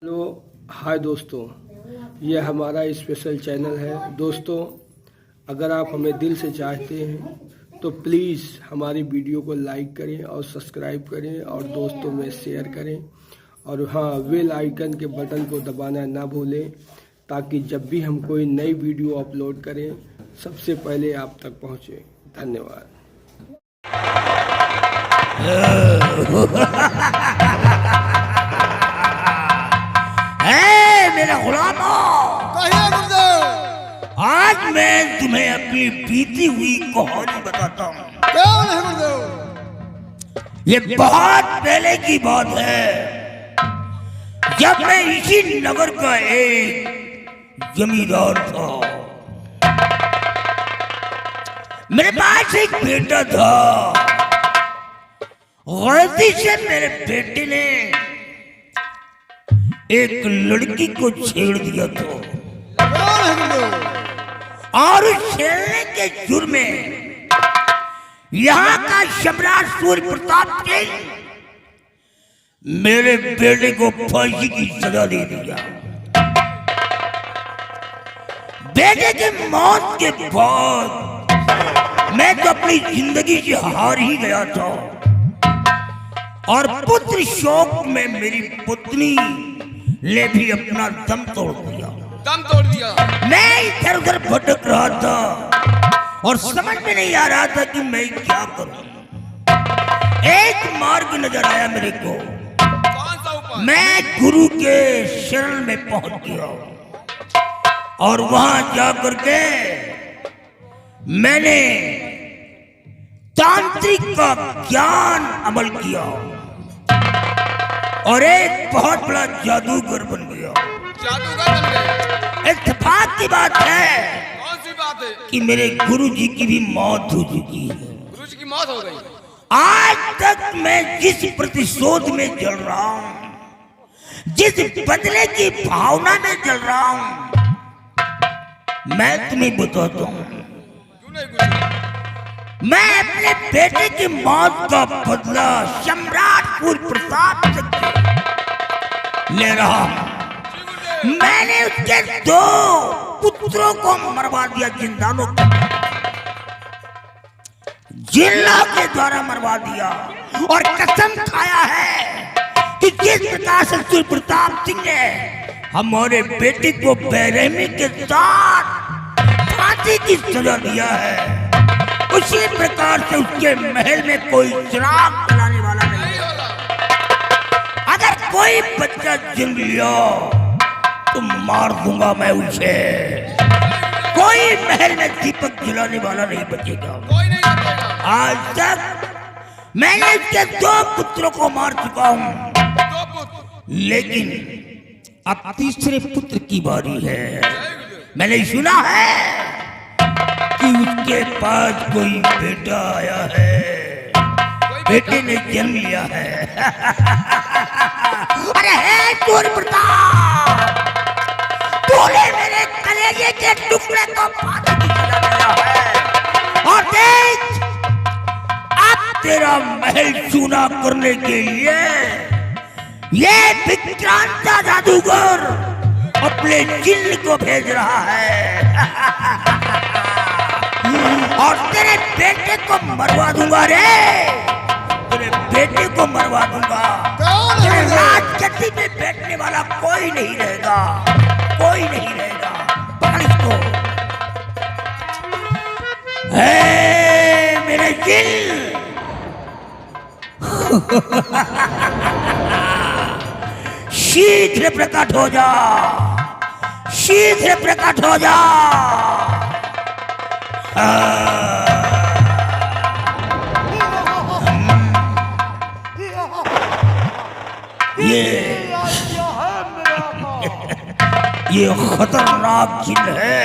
Hello hi दोस्तों, यह हमारा स्पेशल चैनल है। दोस्तों, अगर आप हमें दिल से चाहते हैं तो प्लीज़ हमारी वीडियो को लाइक करें और सब्सक्राइब करें और दोस्तों में शेयर करें। और हाँ, बेल आइकन के बटन को दबाना ना भूलें ताकि जब भी हम कोई नई वीडियो अपलोड करें सबसे पहले आप तक पहुँचे। धन्यवाद। मेरा गुलामो, कहिए गुरुदेव। आज मैं तुम्हें अपनी बीती हुई कहानी बताता हूँ। कौन है गुरुदेव? ये बहुत पहले की बात है, जब मैं इसी नगर का एक जमींदार था। मेरे पास एक बेटा था। गलती से मेरे बेटे ने एक लड़की को छेड़ दिया था कौन है गुरुदेव? और उस छेड़ने के जुर्म में यहाँ का सम्राट सूर्य प्रताप सिंह मेरे बेटे को फांसी की सजा दे दिया। बेटे की मौत के बाद मैं तो अपनी जिंदगी से हार ही गया था और पुत्र शोक में मेरी पुत्री ने भी अपना दम तोड़ दिया। दम तोड़ दिया। मैं इधर उधर भटक रहा था और समझ में नहीं आ रहा था कि मैं क्या करूं। एक मार्ग नजर आया मेरे को। कौन सा उपाय? मैं गुरु के शरण में पहुंच गया और वहां जाकर के मैंने तांत्रिक का ज्ञान अमल किया और एक बहुत बड़ा जादूगर बन गया। जादूगर बन गए। इत्तेफाक की बात है कौन सी बात है? कि मेरे गुरु जी की भी मौत हो चुकी है। गुरु जी की मौत हो गई। आज तक मैं जिस प्रतिशोध में जल रहा हूं, जिस बदले की भावना में जल रहा हूं, मैं तुम्हें बताता हूं। क्यों नहीं गुरु? मैं अपने बेटे की मौत का बदला सम्राट सूर्य प्रताप से ले रहा हूं। मैंने उसके 2 पुत्रों को मरवा दिया, जिन्नों के द्वारा मरवा दिया और कसम खाया है कि जिस प्रकार से सूर्य प्रताप सिंह ने हमारे बेटे को बेरहमी के साथ फांसी की सजा दिया है, उसी प्रकार से उसके महल में कोई चिराग जलाने वाला नहीं होगा। अगर कोई बच्चा जन्म लिया तो मार दूंगा मैं उसे। कोई महल में दीपक जलाने वाला नहीं बचेगा। कोई नहीं बचेगा। आज तक मैंने उसके 2 पुत्रों को मार चुका हूं, 2 पुत्र। लेकिन अब तीसरे पुत्र की बारी है। मैंने सुना है कि उसके पास कोई बेटा आया है, बेटे ने जन्म लिया है। अरे हे सूर्य प्रताप, तूने मेरे कलेजे के टुकड़े को फांसी की सजा दिया है और देख, अब तेरा महल चूना करने के लिए ये विक्रांता जादूगर अपने जिन्न को भेज रहा है और तेरे बेटे को मरवा दूंगा रे। तेरे बेटे को मरवा दूंगा। कौन है? तेरे राजगद्दी पे बैठने वाला कोई नहीं रहेगा, कोई नहीं रहेगा। पकड़ इसको। हे मेरे जिन्न, शीघ्र प्रकट हो जा, शीघ्र प्रकट हो जा। ये खतरनाक जिन्न है।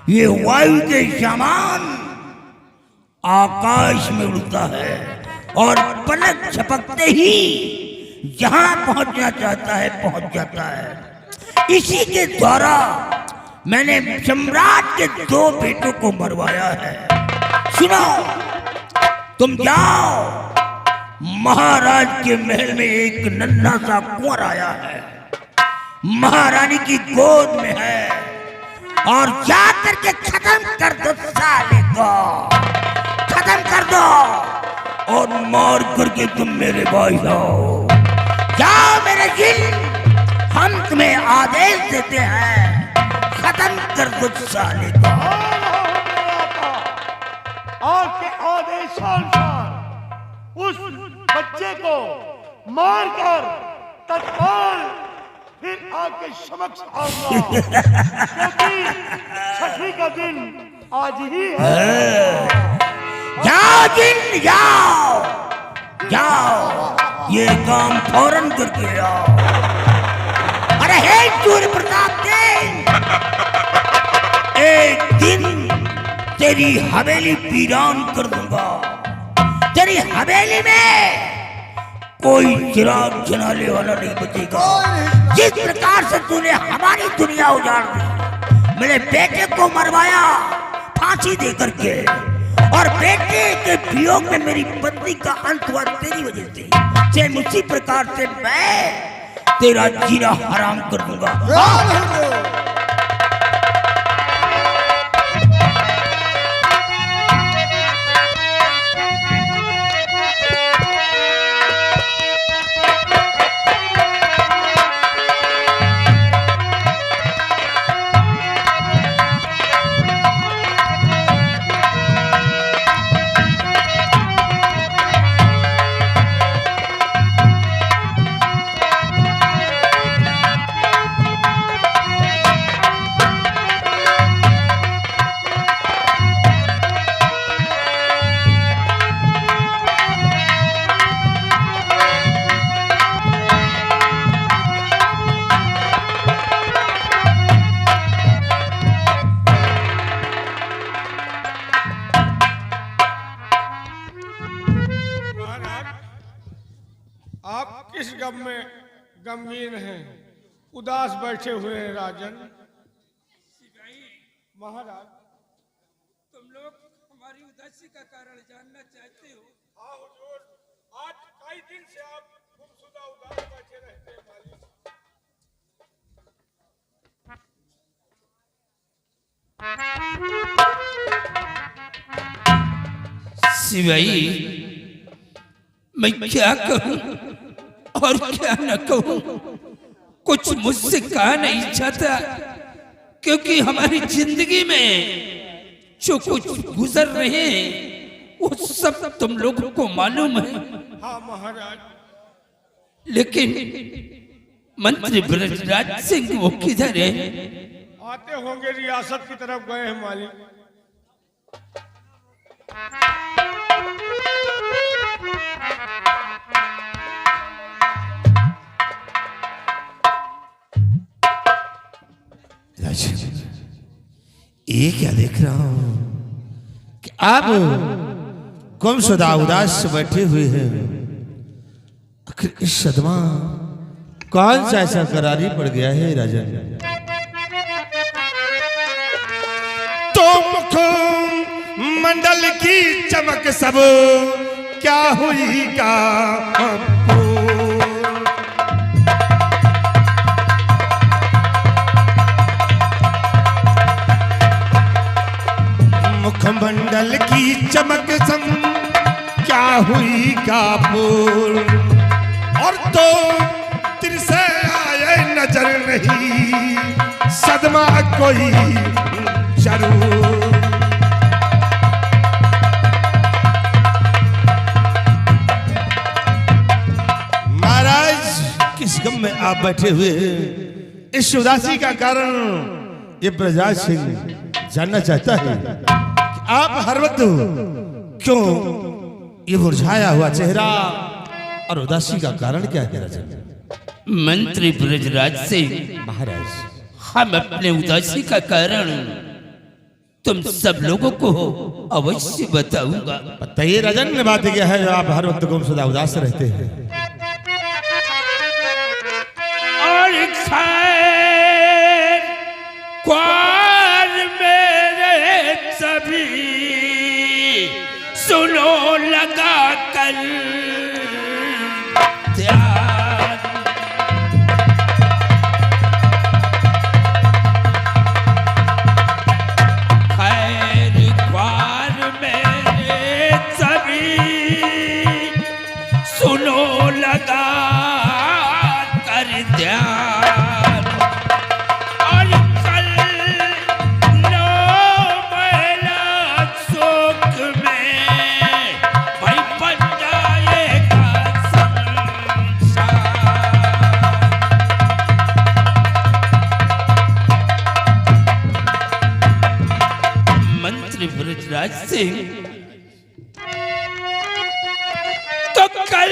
ये वायु के समान आकाश में उड़ता है और पलक झपकते ही जहां पहुंचना चाहता है पहुंच जाता है। इसी के द्वारा मैंने सम्राट के 2 बेटों को मरवाया है। सुनो, तुम जाओ, महाराज के महल में एक नन्हा सा कुंवर आया है। महारानी की गोद में है और जा करके खत्म कर दो साले को, खत्म कर दो और मार करके तुम मेरे भाई जाओ। जाओ मेरे जिन, हम तुम्हें आदेश देते हैं, खत्म कर दो साले को। आपके आदेशानुसार उस बच्चे को मारकर तत्काल फिर आपके समक्ष आऊंगा, क्योंकि छठी का दिन आज ही है। जाओ जिन, जाओ जाओ, ये काम फौरन करके आओ। अरे हे सूर्य प्रताप सिंह, एक दिन तेरी हवेली वीरान कर दूंगा। तेरी हवेली में कोई चिराग जलाने वाला नहीं बचेगा। जिस प्रकार से तूने हमारी दुनिया उजाड़ दी, मेरे बेटे को मरवाया फांसी दे करके, और बेटे के वियोग में मेरी पत्नी का अंत हुआ तेरी वजह से, सेम उसी प्रकार से मैं तेरा जीना हराम कर दूंगा। आप किस गम में गमगीन हैं, उदास बैठे हुए हैं राजन? महाराज, तुम लोग हमारी उदासी का कारण जानना चाहते हो? हाँ हुजूर, आज कई दिन से आप गुमशुदा उदास बैठे रहते हैं मालिक। सिवाई, मैं क्या कहूं और क्या न कहूं, कुछ मुझसे कहा नहीं जाता, क्योंकि हमारी जिंदगी में जो कुछ गुजर रहे हैं वो सब तुम लोगों को मालूम है। हाँ महाराज। लेकिन मंत्री ब्रजराज सिंह वो किधर है? आते होंगे, रियासत की तरफ गए हैं मालिक। ये क्या देख रहा हूं कि आप गुमशुदा उदास बैठे हुए हैं। आखिर इस सदमा कौन सा ऐसा करारी पड़ गया है राजन? तो मुख मंडल की चमक सब क्या हुई का मुखमंडल की चमक संग क्या हुई कापूर, और तो तिरसे आए नजर नहीं सदमा कोई जरूर। महाराज, किस गम में आप बैठे हुए हैं? इस उदासी का कारण ये ब्रजराज सिंह जानना चाहता है कि आप हर वक्त क्यों ये मुरझाया हुआ चेहरा और उदासी का कारण क्या है राजन? मंत्री ब्रजराज सिंह महाराज, हम अपने उदासी का कारण तुम सब लोगों को अवश्य बताऊंगा। बताइए राजन, ने बात क्या है जो आप हर वक्त गुमशुदा उदास रहते हैं? और खैर क्वार मेरे सभी सुनो लगा कर ध्यान। ध्यान और कल 9 महीना शोक में भाई बन जाएगा संसार। मंत्री ब्रजराज सिंह तो कल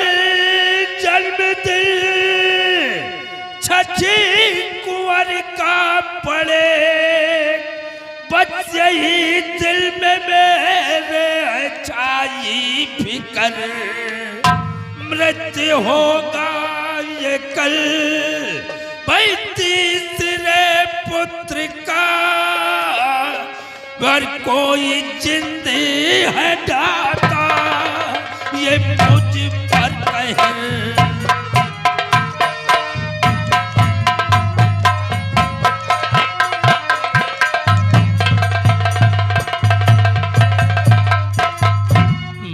जन्मदिन छठी कुंवर का पड़े, बस यही दिल में मेरे छाई फिकर, मृत्यु होगा ये कल भाई तीसरे पुत्र का, अगर कोई जिंदे है दाता ये मुझ पर कहे।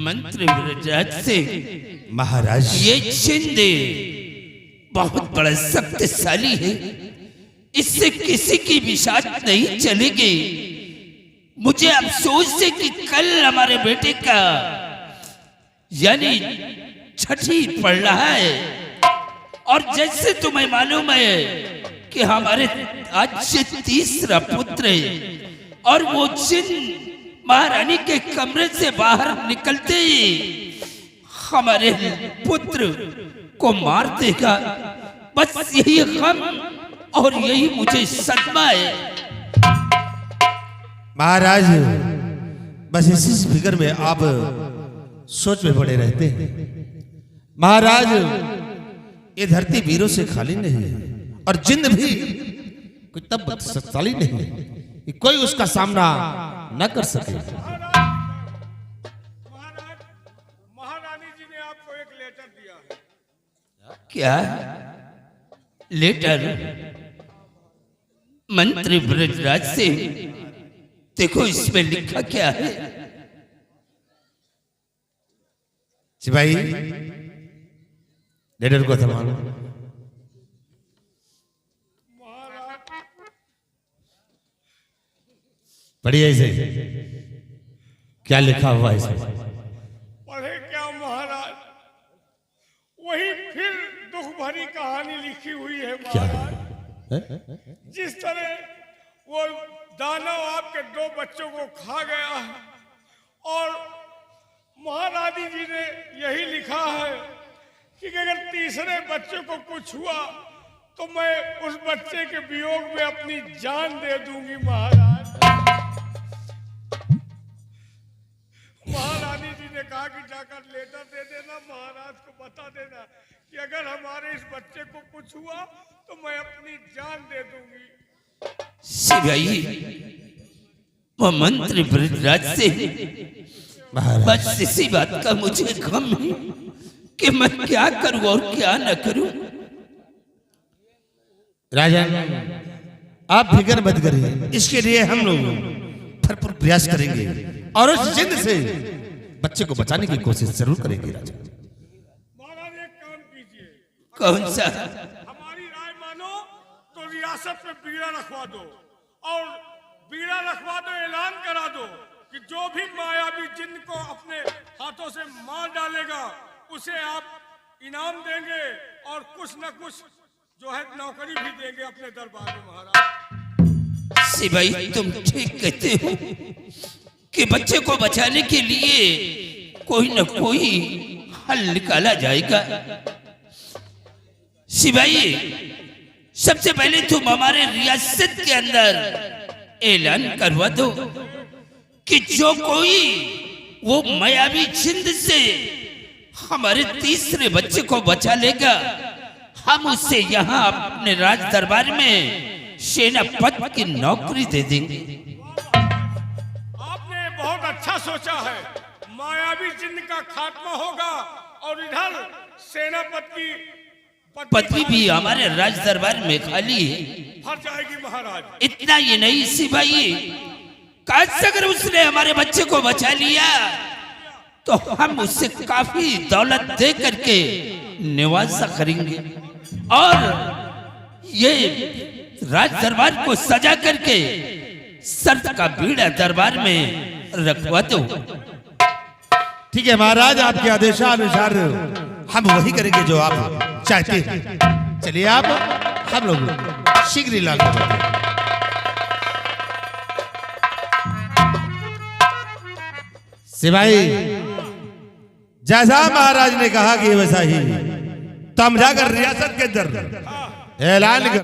मंत्री ब्रजराज सिंह महाराज ये शिंदे बहुत बड़ा शक्तिशाली है, इससे किसी की भी साथ नहीं चलेगी। मुझे अफसोस है कि कल हमारे बेटे का यानी छठी पड़ रहा है, और जैसे तुम्हें मालूम है कि हमारे आज से तीसरा पुत्र है, और वो जिन महारानी के कमरे से बाहर निकलते ही हमारे पुत्र को मार देगा। बस यही गम और यही मुझे सदमा है। महाराज बस इसी फिक्र में आप सोच में पड़े रहते हैं। महाराज ये धरती वीरों से खाली नहीं है, और जिंद भी कोई तब शक्तिशाली नहीं है कि कोई उसका सामना न कर सके। महारानी जी ने आपको एक लेटर दिया है। क्या लेटर? मंत्री ब्रजराज सिंह देखो इसमें लिखा क्या है। सिपाही लेटर को संभालो। पढ़िए इसे, क्या लिखा हुआ है इसे? पढ़े क्या महाराज, वही फिर दुख भरी कहानी लिखी हुई है महाराज। जिस तरह वो दानव आपके 2 बच्चों को खा गया है, और महारानी जी ने यही लिखा है कि अगर तीसरे बच्चे को कुछ हुआ तो मैं उस बच्चे के वियोग में अपनी जान दे दूंगी महाराज। महारानी जी ने कहा कि जाकर लेटर दे देना, महाराज को बता देना कि अगर हमारे इस बच्चे को कुछ हुआ तो मैं अपनी जान दे दूंगी। सिपाही वो मंत्री ब्रजराज सिंह बस इसी बात का मुझे गम है कि मैं क्या करूं और क्या न करूं। राजा आप फिक्र मत करिए, इसके लिए हम लोग भरपूर प्रयास करेंगे और उस जिंद से बच्चे को बचाने की कोशिश जरूर करेंगे। राजा महाराज एक काम कीजिए, कौन सा? हमारी राय मानो तो रियासत में बीड़ा रखवा दो, और बीड़ा रखवा दो, ऐलान करा दो कि जो भी मायावी जिन को अपने हाथों से मार डालेगा उसे आप इनाम देंगे, और कुछ न कुछ जो है नौकरी भी देंगे अपने दरबार में महाराज। सिपाही तुम ठीक कहते हो कि बच्चे को बचाने के लिए कोई न कोई हल निकाला जाएगा। सिपाही सबसे पहले तुम हमारे रियासत के अंदर ऐलान करवा दो कि जो कोई वो मायावी जिंद से हमारे तीसरे बच्चे को बचा लेगा, हम उसे यहाँ अपने राज दरबार में सेनापति की नौकरी दे देंगे। आपने बहुत अच्छा सोचा है, मायावी जिन का खात्मा होगा और इधर सेनापति की पदवी भी हमारे राज दरबार में खाली है। भर जाएगी महाराज। इतना ही नहीं सिपाही, काश अगर उसने हमारे बच्चे को बचा लिया तो हम उससे काफी दौलत दे करके निवासा करेंगे, और ये राज दरबार को सजा करके शर्त का बीड़ा दरबार में रखवा दो। ठीक है महाराज, आपके आदेशानुसार हम वही करेंगे जो आप चाहते हैं। चलिए आप, हम लोग शीघ्र ही लाल सिपाही, जैसा महाराज ने कहा कि वैसा ही तुम जाकर रियासत के अंदर ऐलान कर